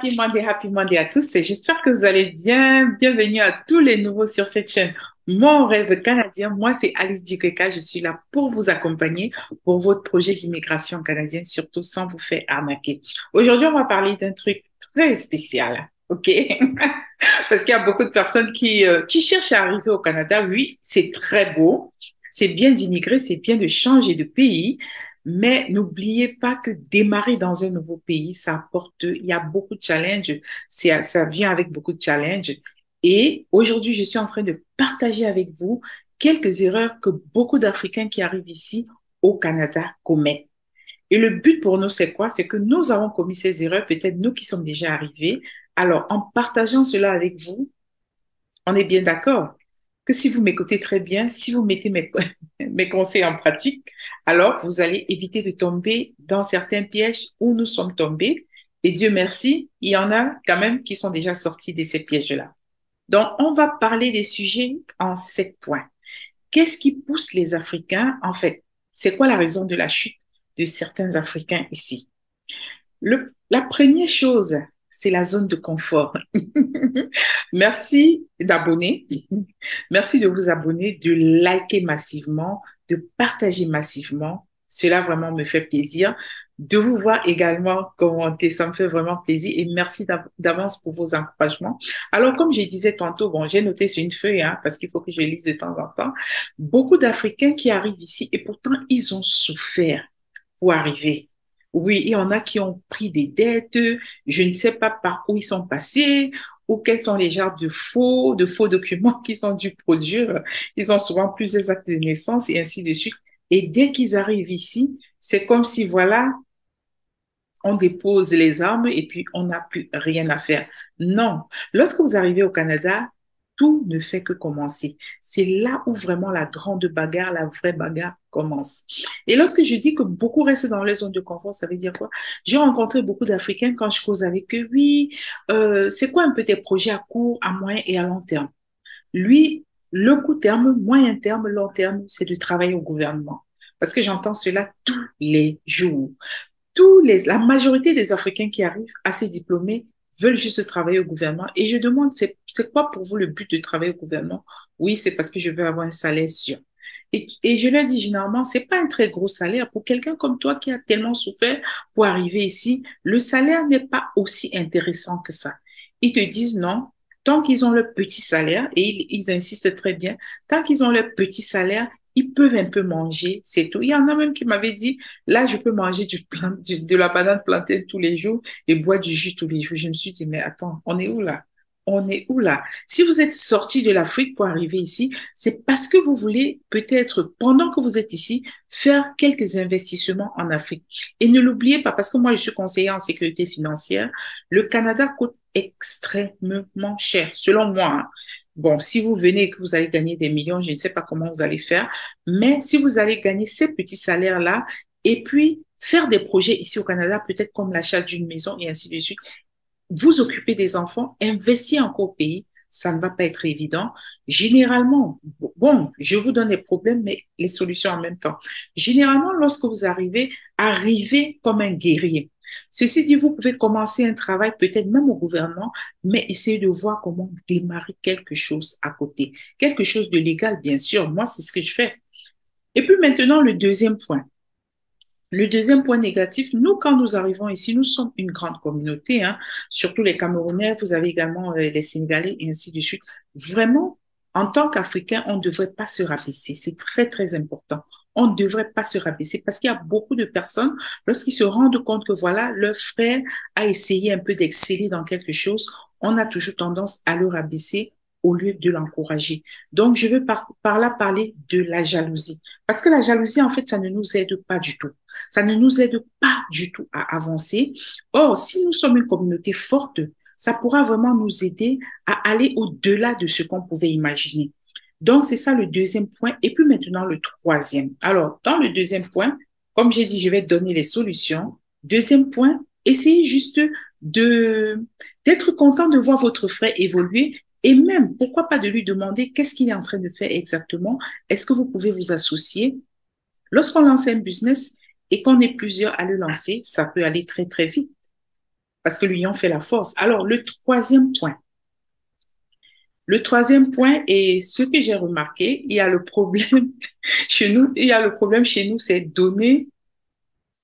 Happy Monday à tous et j'espère que vous allez bien. Bienvenue à tous les nouveaux sur cette chaîne. Mon rêve canadien, moi c'est Alice Dikeka, je suis là pour vous accompagner pour votre projet d'immigration canadienne, surtout sans vous faire arnaquer. Aujourd'hui, on va parler d'un truc très spécial, ok? Parce qu'il y a beaucoup de personnes qui cherchent à arriver au Canada. Oui, c'est très beau, c'est bien d'immigrer, c'est bien de changer de pays, mais n'oubliez pas que démarrer dans un nouveau pays, ça apporte, il y a beaucoup de challenges, ça vient avec beaucoup de challenges. Et aujourd'hui, je suis en train de partager avec vous quelques erreurs que beaucoup d'Africains qui arrivent ici au Canada commettent. Et le but pour nous, c'est quoi? C'est que nous avons commis ces erreurs, peut-être nous qui sommes déjà arrivés. Alors, en partageant cela avec vous, on est bien d'accord que si vous m'écoutez très bien, si vous mettez mes conseils en pratique, alors vous allez éviter de tomber dans certains pièges où nous sommes tombés. Et Dieu merci, il y en a quand même qui sont déjà sortis de ces pièges-là. Donc, on va parler des sujets en 7 points. Qu'est-ce qui pousse les Africains? En fait, c'est quoi la raison de la chute de certains Africains ici? La première chose, c'est la zone de confort. Merci d'abonner. Merci de vous abonner, de liker massivement, de partager massivement. Cela vraiment me fait plaisir. De vous voir également commenter, ça me fait vraiment plaisir et merci d'avance pour vos encouragements. Alors, comme je disais tantôt, bon, j'ai noté sur une feuille, hein, parce qu'il faut que je lise de temps en temps, beaucoup d'Africains qui arrivent ici et pourtant ils ont souffert pour arriver. Oui, il y en a qui ont pris des dettes, je ne sais pas par où ils sont passés, ou quels sont les genres de faux documents qu'ils ont dû produire. Ils ont souvent plusieurs actes de naissance et ainsi de suite. Et dès qu'ils arrivent ici, c'est comme si, voilà, on dépose les armes et puis on n'a plus rien à faire. Non. Lorsque vous arrivez au Canada, tout ne fait que commencer. C'est là où vraiment la grande bagarre, la vraie bagarre commence. Et lorsque je dis que beaucoup restent dans les zones de confort, ça veut dire quoi? J'ai rencontré beaucoup d'Africains quand je cause avec eux. Oui, c'est quoi un peu tes projets à court, à moyen et à long terme? Lui, le court terme, moyen terme, long terme, c'est de travailler au gouvernement. Parce que j'entends cela tous les jours. La majorité des Africains qui arrivent assez diplômés veulent juste travailler au gouvernement. Et je demande, c'est quoi pour vous le but de travailler au gouvernement? Oui, c'est parce que je veux avoir un salaire sûr. Et je leur dis généralement, c'est pas un très gros salaire. Pour quelqu'un comme toi qui a tellement souffert pour arriver ici, le salaire n'est pas aussi intéressant que ça. Ils te disent non, tant qu'ils ont leur petit salaire, et ils insistent très bien, tant qu'ils ont leur petit salaire, ils peuvent un peu manger, c'est tout. Il y en a même qui m'avaient dit, là, je peux manger de la banane plantain tous les jours et boire du jus tous les jours. Je me suis dit, mais attends, on est où là? On est où là? Si vous êtes sorti de l'Afrique pour arriver ici, c'est parce que vous voulez peut-être, pendant que vous êtes ici, faire quelques investissements en Afrique. Et ne l'oubliez pas, parce que moi, je suis conseillère en sécurité financière, le Canada coûte extrêmement cher, selon moi, hein. Bon, si vous venez et que vous allez gagner des millions, je ne sais pas comment vous allez faire, mais si vous allez gagner ces petits salaires-là et puis faire des projets ici au Canada, peut-être comme l'achat d'une maison et ainsi de suite, vous occuper des enfants, investir encore au pays, ça ne va pas être évident. Généralement, bon, je vous donne les problèmes, mais les solutions en même temps. Généralement, lorsque vous arrivez, arrivez comme un guerrier. Ceci dit, vous pouvez commencer un travail, peut-être même au gouvernement, mais essayez de voir comment démarrer quelque chose à côté. Quelque chose de légal, bien sûr. Moi, c'est ce que je fais. Et puis maintenant, le deuxième point. Le deuxième point négatif, nous, quand nous arrivons ici, nous sommes une grande communauté, hein, surtout les Camerounais, vous avez également les Sénégalais et ainsi de suite. Vraiment, en tant qu'Africain, on ne devrait pas se rabaisser. C'est très, très important. On ne devrait pas se rabaisser parce qu'il y a beaucoup de personnes, lorsqu'ils se rendent compte que voilà, leur frère a essayé un peu d'exceller dans quelque chose, on a toujours tendance à le rabaisser au lieu de l'encourager. Donc, je veux par là parler de la jalousie. Parce que la jalousie, en fait, ça ne nous aide pas du tout. Ça ne nous aide pas du tout à avancer. Or, si nous sommes une communauté forte, ça pourra vraiment nous aider à aller au-delà de ce qu'on pouvait imaginer. Donc, c'est ça le deuxième point. Et puis maintenant, le troisième. Alors, dans le deuxième point, comme j'ai dit, je vais donner les solutions. Deuxième point, essayez juste de d'être content de voir votre frère évoluer et même, pourquoi pas de lui demander qu'est-ce qu'il est en train de faire exactement. Est-ce que vous pouvez vous associer? Lorsqu'on lance un business et qu'on est plusieurs à le lancer, ça peut aller très, très vite. parce que l'union fait la force. Alors, le troisième point, et ce que j'ai remarqué, il y a le problème chez nous, c'est donner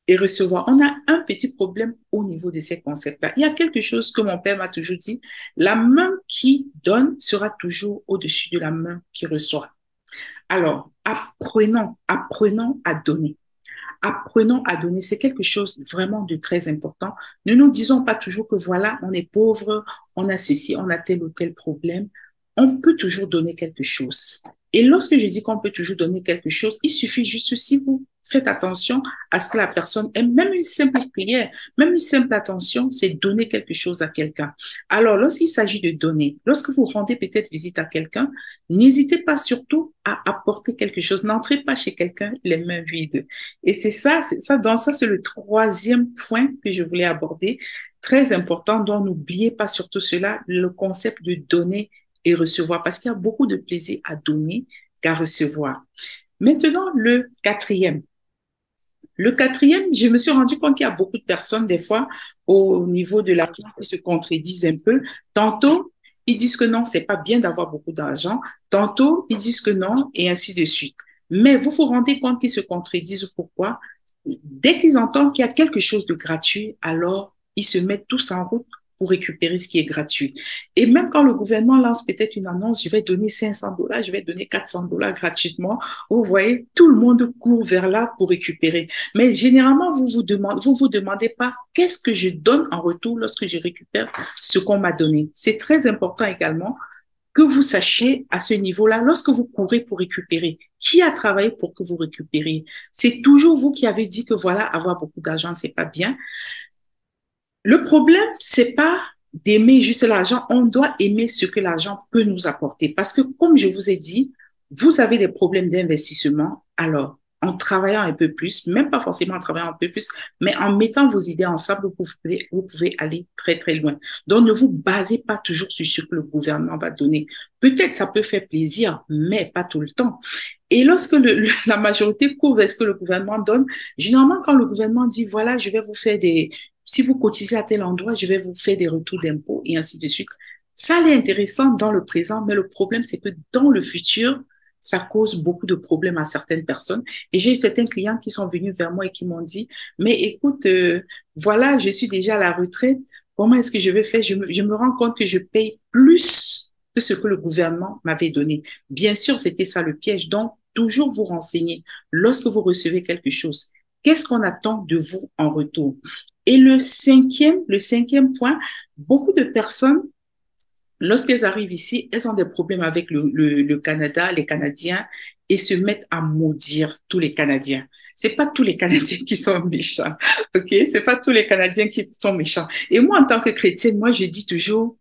et recevoir. On a un petit problème au niveau de ces concepts-là. Il y a quelque chose que mon père m'a toujours dit, la main qui donne sera toujours au-dessus de la main qui reçoit. Alors, apprenons à donner. Apprenons à donner. C'est quelque chose vraiment de très important. Ne nous disons pas toujours que voilà, on est pauvre, on a ceci, on a tel ou tel problème. On peut toujours donner quelque chose. Et lorsque je dis qu'on peut toujours donner quelque chose, il suffit juste si vous faites attention à ce que la personne aime, même une simple prière, même une simple attention, c'est donner quelque chose à quelqu'un. Alors, lorsqu'il s'agit de donner, lorsque vous rendez peut-être visite à quelqu'un, n'hésitez pas surtout à apporter quelque chose. N'entrez pas chez quelqu'un les mains vides. Et c'est le troisième point que je voulais aborder, très important, donc n'oubliez pas surtout cela, le concept de donner et recevoir, parce qu'il y a beaucoup de plaisir à donner qu'à recevoir. Maintenant, le quatrième. Le quatrième, je me suis rendu compte qu'il y a beaucoup de personnes, des fois, au niveau de l'argent, qui se contredisent un peu. Tantôt, ils disent que non, c'est pas bien d'avoir beaucoup d'argent. Tantôt, ils disent que non, et ainsi de suite. Mais vous vous rendez compte qu'ils se contredisent. Pourquoi? Dès qu'ils entendent qu'il y a quelque chose de gratuit, alors ils se mettent tous en route pour récupérer ce qui est gratuit. Et même quand le gouvernement lance peut-être une annonce, je vais donner 500 dollars, je vais donner 400 dollars gratuitement, vous voyez, tout le monde court vers là pour récupérer. Mais généralement, vous vous demandez pas qu'est-ce que je donne en retour lorsque je récupère ce qu'on m'a donné. C'est très important également que vous sachiez à ce niveau-là, lorsque vous courez pour récupérer, qui a travaillé pour que vous récupériez? C'est toujours vous qui avez dit que voilà, avoir beaucoup d'argent, c'est pas bien. Le problème, c'est pas d'aimer juste l'argent, on doit aimer ce que l'argent peut nous apporter. Parce que, comme je vous ai dit, vous avez des problèmes d'investissement. Alors, en travaillant un peu plus, même pas forcément en travaillant un peu plus, mais en mettant vos idées ensemble, vous pouvez aller très, très loin. Donc, ne vous basez pas toujours sur ce que le gouvernement va donner. Peut-être ça peut faire plaisir, mais pas tout le temps. Et lorsque la majorité court vers ce que le gouvernement donne, généralement, quand le gouvernement dit, voilà, je vais vous faire si vous cotisez à tel endroit, je vais vous faire des retours d'impôts et ainsi de suite. Ça, c'est intéressant dans le présent, mais le problème, c'est que dans le futur, ça cause beaucoup de problèmes à certaines personnes. Et j'ai eu certains clients qui sont venus vers moi et qui m'ont dit, mais écoute, voilà, je suis déjà à la retraite. Comment est-ce que je vais faire? Je me rends compte que je paye plus que ce que le gouvernement m'avait donné. Bien sûr, c'était ça le piège. Donc, toujours vous renseigner lorsque vous recevez quelque chose. Qu'est-ce qu'on attend de vous en retour? Et le cinquième point, beaucoup de personnes, lorsqu'elles arrivent ici, elles ont des problèmes avec le Canada, les Canadiens, et se mettent à maudire tous les Canadiens. C'est pas tous les Canadiens qui sont méchants, ok? C'est pas tous les Canadiens qui sont méchants. Et moi, en tant que chrétienne, moi, je dis toujours,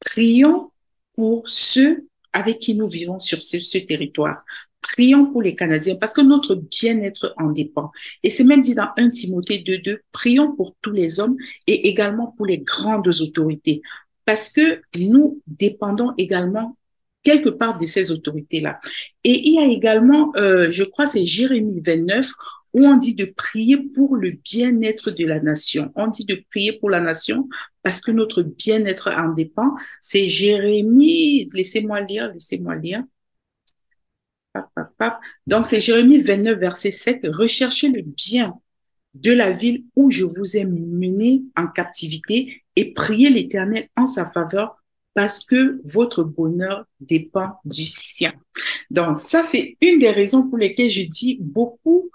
prions pour ceux avec qui nous vivons sur ce territoire. Prions pour les Canadiens parce que notre bien-être en dépend. Et c'est même dit dans 1 Timothée 2:2, prions pour tous les hommes et également pour les grandes autorités parce que nous dépendons également quelque part de ces autorités-là. Et il y a également, je crois, c'est Jérémie 29 où on dit de prier pour le bien-être de la nation. On dit de prier pour la nation parce que notre bien-être en dépend. C'est Jérémie, laissez-moi lire. Pap, pap, pap. Donc, c'est Jérémie 29, verset 7. Recherchez le bien de la ville où je vous ai mené en captivité et priez l'Éternel en sa faveur parce que votre bonheur dépend du sien. Donc, ça, c'est une des raisons pour lesquelles je dis beaucoup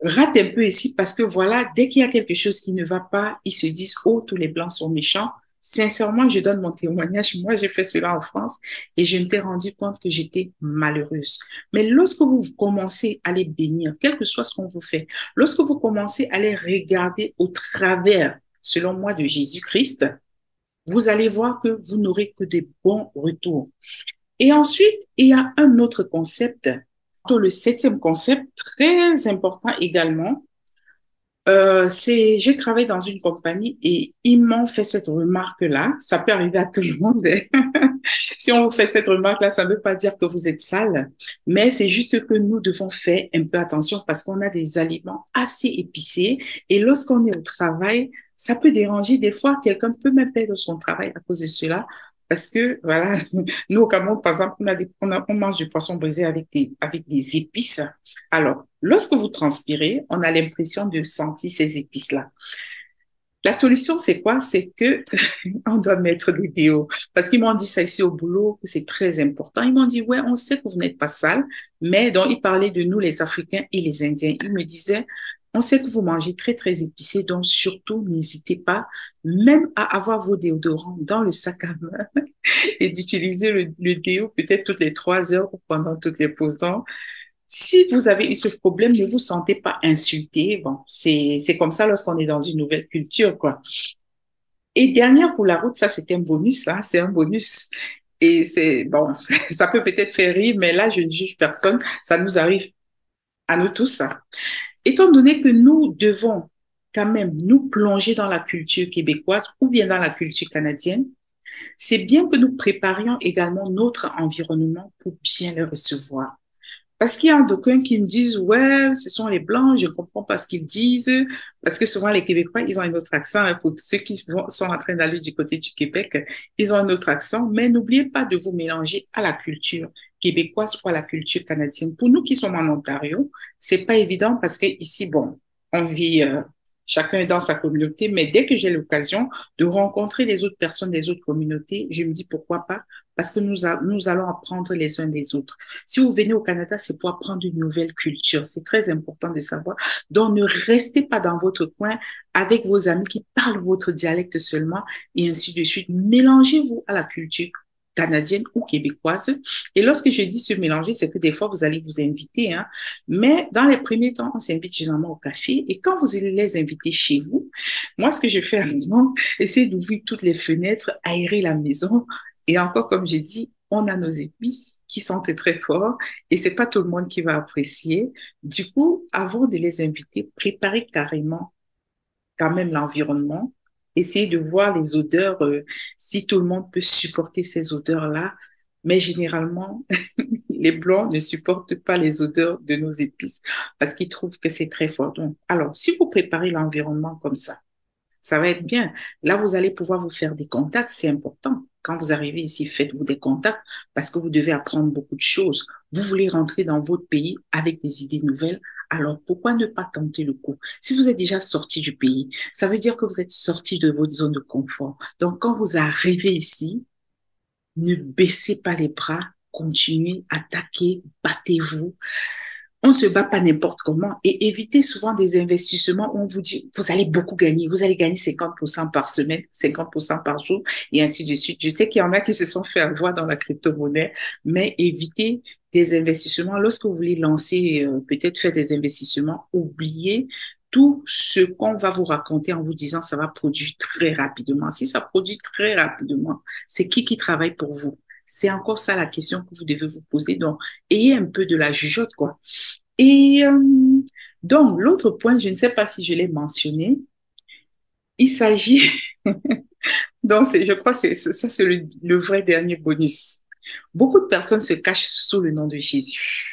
ratent un peu ici parce que voilà, dès qu'il y a quelque chose qui ne va pas, ils se disent, oh, tous les Blancs sont méchants. Sincèrement, je donne mon témoignage. Moi, j'ai fait cela en France et je me suis rendu compte que j'étais malheureuse. Mais lorsque vous commencez à les bénir, quel que soit ce qu'on vous fait, lorsque vous commencez à les regarder au travers, selon moi, de Jésus-Christ, vous allez voir que vous n'aurez que des bons retours. Et ensuite, il y a un autre concept, le septième concept, très important également, j'ai travaillé dans une compagnie et ils m'ont fait cette remarque-là. Ça peut arriver à tout le monde. Si on vous fait cette remarque-là, ça ne veut pas dire que vous êtes sale, mais c'est juste que nous devons faire un peu attention parce qu'on a des aliments assez épicés et lorsqu'on est au travail, Ça peut déranger des fois, quelqu'un peut même perdre son travail à cause de cela. Parce que, voilà, nous au Cameroun, par exemple, on mange du poisson brisé avec des épices. Alors, lorsque vous transpirez, on a l'impression de sentir ces épices-là. La solution, c'est quoi? C'est que on doit mettre des déos. Parce qu'ils m'ont dit ça ici au boulot, que c'est très important. Ils m'ont dit, ouais, on sait que vous n'êtes pas sale, mais donc ils parlaient de nous, les Africains et les Indiens. Ils me disaient, on sait que vous mangez très, très épicé, donc surtout, n'hésitez pas, même à avoir vos déodorants dans le sac à main et d'utiliser le déo peut-être toutes les 3 heures ou pendant toutes les pauses. Donc, si vous avez eu ce problème, ne vous sentez pas insulté. Bon, c'est comme ça lorsqu'on est dans une nouvelle culture, quoi. Et dernière pour la route, ça c'est un bonus, hein, c'est un bonus. Et c'est bon, ça peut peut-être faire rire, mais là je ne juge personne, ça nous arrive à nous tous, ça. Étant donné que nous devons quand même nous plonger dans la culture québécoise ou bien dans la culture canadienne, c'est bien que nous préparions également notre environnement pour bien le recevoir. Parce qu'il y a d'aucuns qui me disent, ouais, ce sont les Blancs, je ne comprends pas ce qu'ils disent, parce que souvent les Québécois, ils ont un autre accent. Hein. Pour ceux sont en train d'aller du côté du Québec, ils ont un autre accent, mais n'oubliez pas de vous mélanger à la culture québécoise ou à la culture canadienne. Pour nous qui sommes en Ontario, c'est pas évident parce que ici, bon, on vit, chacun est dans sa communauté, mais dès que j'ai l'occasion de rencontrer les autres personnes des autres communautés, je me dis pourquoi pas, parce que nous allons apprendre les uns des autres. Si vous venez au Canada, c'est pour apprendre une nouvelle culture. C'est très important de savoir. Donc, ne restez pas dans votre coin avec vos amis qui parlent votre dialecte seulement et ainsi de suite. Mélangez-vous à la culture canadienne ou québécoise. Et lorsque je dis se mélanger, c'est que des fois, vous allez vous inviter, hein. Mais dans les premiers temps, on s'invite généralement au café. Et quand vous allez les inviter chez vous, moi, ce que je fais avant, essayer d'ouvrir toutes les fenêtres, aérer la maison. Et encore, comme j'ai dit, on a nos épices qui sentent très fort et c'est pas tout le monde qui va apprécier. Du coup, avant de les inviter, préparez carrément quand même l'environnement. Essayez de voir les odeurs, si tout le monde peut supporter ces odeurs-là. Mais généralement, les Blancs ne supportent pas les odeurs de nos épices parce qu'ils trouvent que c'est très fort. Donc, alors, si vous préparez l'environnement comme ça va être bien. Là, vous allez pouvoir vous faire des contacts, c'est important. Quand vous arrivez ici, faites-vous des contacts parce que vous devez apprendre beaucoup de choses. Vous voulez rentrer dans votre pays avec des idées nouvelles, alors pourquoi ne pas tenter le coup? Si vous êtes déjà sorti du pays, ça veut dire que vous êtes sorti de votre zone de confort. Donc, quand vous arrivez ici, ne baissez pas les bras, continuez, attaquez, battez-vous. On se bat pas n'importe comment et évitez souvent des investissements où on vous dit, vous allez beaucoup gagner, vous allez gagner 50% par semaine, 50% par jour et ainsi de suite. Je sais qu'il y en a qui se sont fait avoir dans la crypto-monnaie, mais évitez des investissements. Lorsque vous voulez lancer, peut-être faire des investissements, oubliez tout ce qu'on va vous raconter en vous disant ça va produire très rapidement. Si ça produit très rapidement, c'est qui travaille pour vous? C'est encore ça la question que vous devez vous poser. Donc, ayez un peu de la jugeote, quoi. Et donc, l'autre point, je ne sais pas si je l'ai mentionné, il s'agit, donc je crois que ça, c'est le vrai dernier bonus. Beaucoup de personnes se cachent sous le nom de Jésus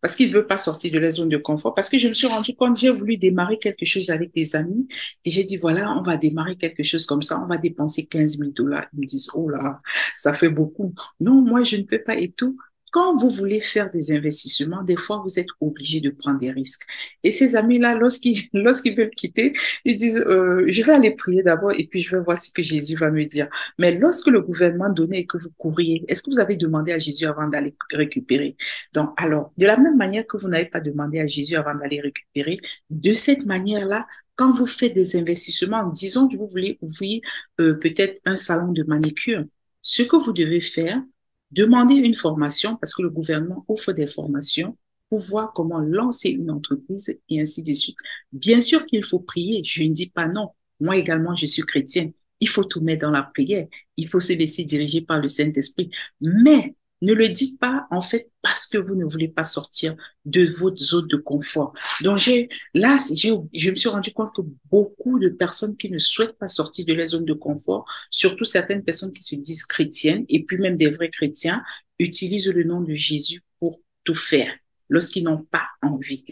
parce qu'ils ne veulent pas sortir de la zone de confort. Parce que je me suis rendu compte, j'ai voulu démarrer quelque chose avec des amis et j'ai dit, voilà, on va démarrer quelque chose comme ça, on va dépenser 15 000 $. Ils me disent, oh là, ça fait beaucoup. Non, moi, je ne peux pas et tout. Quand vous voulez faire des investissements, des fois, vous êtes obligé de prendre des risques. Et ces amis-là, lorsqu'ils veulent quitter, ils disent, je vais aller prier d'abord et puis je vais voir ce que Jésus va me dire. Mais lorsque le gouvernement donnait et que vous courriez, est-ce que vous avez demandé à Jésus avant d'aller récupérer? Donc, alors, de la même manière que vous n'avez pas demandé à Jésus avant d'aller récupérer, de cette manière-là, quand vous faites des investissements, disons que vous voulez ouvrir peut-être un salon de manicure, ce que vous devez faire, demander une formation parce que le gouvernement offre des formations pour voir comment lancer une entreprise et ainsi de suite. Bien sûr qu'il faut prier, je ne dis pas non. Moi également, je suis chrétienne. Il faut tout mettre dans la prière. Il faut se laisser diriger par le Saint-Esprit. Mais ne le dites pas, en fait, parce que vous ne voulez pas sortir de votre zone de confort. Donc, je me suis rendu compte que beaucoup de personnes qui ne souhaitent pas sortir de la zone de confort, surtout certaines personnes qui se disent chrétiennes, et puis même des vrais chrétiens, utilisent le nom de Jésus pour tout faire lorsqu'ils n'ont pas envie.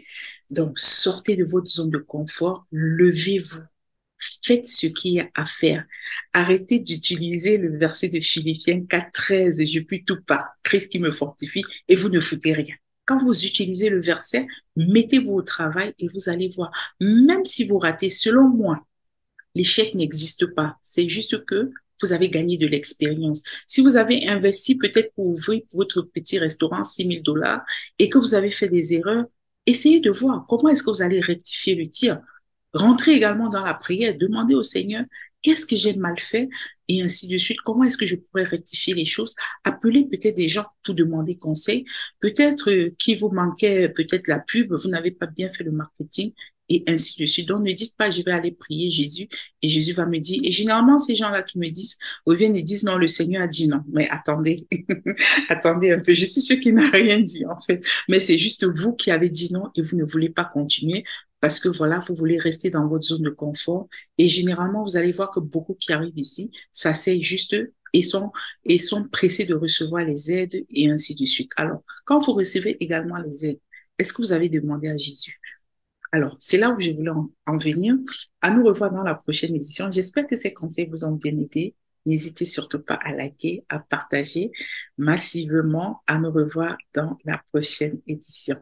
Donc, sortez de votre zone de confort, levez-vous, Faites ce qu'il y a à faire. Arrêtez d'utiliser le verset de Philippiens 4:13, je puis tout par Christ qui me fortifie, et vous ne foutez rien. Quand vous utilisez le verset, mettez-vous au travail et vous allez voir. Même si vous ratez, selon moi, l'échec n'existe pas. C'est juste que vous avez gagné de l'expérience. Si vous avez investi peut-être pour ouvrir votre petit restaurant 6 000 $ et que vous avez fait des erreurs, essayez de voir comment est-ce que vous allez rectifier le tir. Rentrez également dans la prière, demandez au Seigneur qu'est-ce que j'ai mal fait et ainsi de suite. Comment est-ce que je pourrais rectifier les choses? Appelez peut-être des gens pour demander conseil. Peut-être qu'il vous manquait peut-être la pub, vous n'avez pas bien fait le marketing et ainsi de suite. Donc ne dites pas je vais aller prier Jésus et Jésus va me dire. Et généralement ces gens-là qui me disent ou viennent et disent non, le Seigneur a dit non. Mais attendez, attendez un peu. Je suis sûre qu'il n'a rien dit en fait. Mais c'est juste vous qui avez dit non et vous ne voulez pas continuer parce que voilà, vous voulez rester dans votre zone de confort. Et généralement, vous allez voir que beaucoup qui arrivent ici s'asseyent juste et sont pressés de recevoir les aides et ainsi de suite. Alors, quand vous recevez également les aides, est-ce que vous avez demandé à Jésus? Alors, c'est là où je voulais en venir. À nous revoir dans la prochaine édition. J'espère que ces conseils vous ont bien aidé. N'hésitez surtout pas à liker, à partager massivement. À nous revoir dans la prochaine édition.